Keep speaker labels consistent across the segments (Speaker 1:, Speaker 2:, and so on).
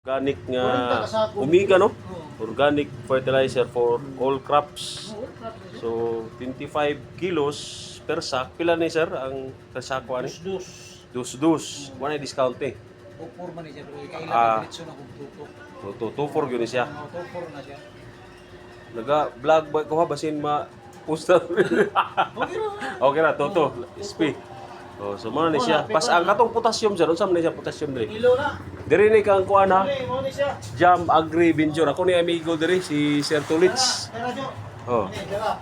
Speaker 1: Organic nga Omega, no? Organic fertilizer for all crops. So 25 kilos per sack. Pila ni sir ang per sack ani? Dus. Wala discount eh.
Speaker 2: 2-4 man siya, pero
Speaker 1: Ah.
Speaker 2: kailan diretso na kung tutok.
Speaker 1: 2-4 gyud ni siya.
Speaker 2: 2-4 na siya.
Speaker 1: Naga-vlog ba ko ha basin ma-poster. Okay ra, toto. SP. Oh, so mo ni siya. Pas ang katong potassium sir, unsa man ni siya potassium diri?
Speaker 2: Ilo na.
Speaker 1: Diri ni kang kuan ha.
Speaker 2: Dili, mo ni siya.
Speaker 1: Jam Agri Venture. Ako ni amigo diri si Sir Tulits.
Speaker 2: Tara, Jo.
Speaker 1: Oh.
Speaker 2: Tara.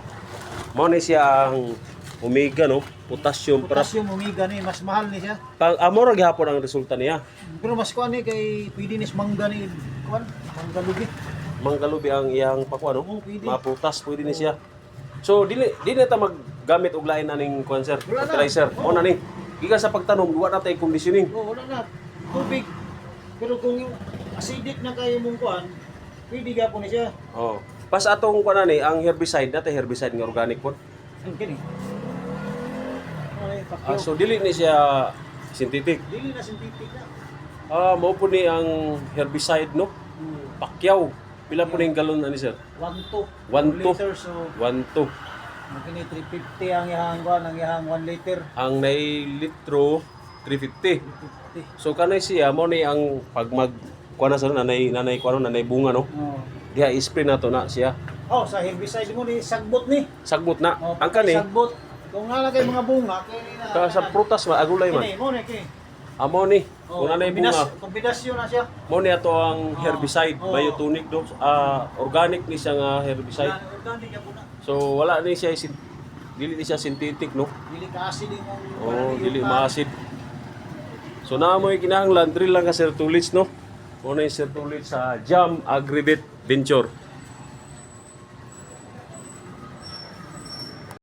Speaker 1: Mo ni siya ang Omega, no? Potassium para
Speaker 2: Potassium Omega ni mas mahal ni siya.
Speaker 1: pang amor gihapon ang resulta niya.
Speaker 2: Pero mas kuan ni kay pwede ni mangga ni kuan, mangga lugi.
Speaker 1: Manggalubi ang iyang pakuan, no?
Speaker 2: Oo, pwede.
Speaker 1: Maputas pwede ni siya. So dili ta maggamit og lain aning kuan sir,
Speaker 2: Wala na.
Speaker 1: fertilizer. Mo na ni. Gikan sa pagtanom, duwa na tay conditioning.
Speaker 2: Oh, wala na. Tubig. Pero kung yung acidic na kayo mong kuan, pwede gapon ni siya.
Speaker 1: Oh. Pas atong kuan ni ang herbicide natay herbicide nga organic po.
Speaker 2: Ang kini. Ay,
Speaker 1: Ah,
Speaker 2: pakyo.
Speaker 1: so dili ni siya synthetic.
Speaker 2: Dili na synthetic na.
Speaker 1: Mao po ni ang herbicide, no? Pakyaw. Pila po ning galon ani sir?
Speaker 2: 1-2.
Speaker 1: 1-2.
Speaker 2: liter, so
Speaker 1: 1-2.
Speaker 2: magkini 350 ang ihang kuan, ang ihang 1 liter.
Speaker 1: Ang nay litro 350.
Speaker 2: 350.
Speaker 1: So kanay siya mo ni ang pag mag kuan na sa nanay bunga, no?
Speaker 2: Oh.
Speaker 1: Diha i-spray na to na siya.
Speaker 2: Oh, sa herbicide mo ni sagbot ni.
Speaker 1: Sagbot na.
Speaker 2: Oh,
Speaker 1: Ang kani
Speaker 2: sagbot. Kung nalagay mga bunga, kini na.
Speaker 1: sa prutas man agulay man.
Speaker 2: Kini mo ni kini.
Speaker 1: Amo ni
Speaker 2: Oh,
Speaker 1: kung nanay bunga.
Speaker 2: kombinasyon na siya.
Speaker 1: Mo ni ato ang herbicide,
Speaker 2: Oh.
Speaker 1: biotonic do. Organic ni siya nga herbicide.
Speaker 2: Na organic ya na.
Speaker 1: So wala ni siya dili ni siya synthetic, no?
Speaker 2: Dili ka acid mo.
Speaker 1: Oh, dili ma-acid. So naamoy kinahanglan drill lang ka Sir Tulits, no? Mo ni Sir Tulits sa Jam Agribet Venture.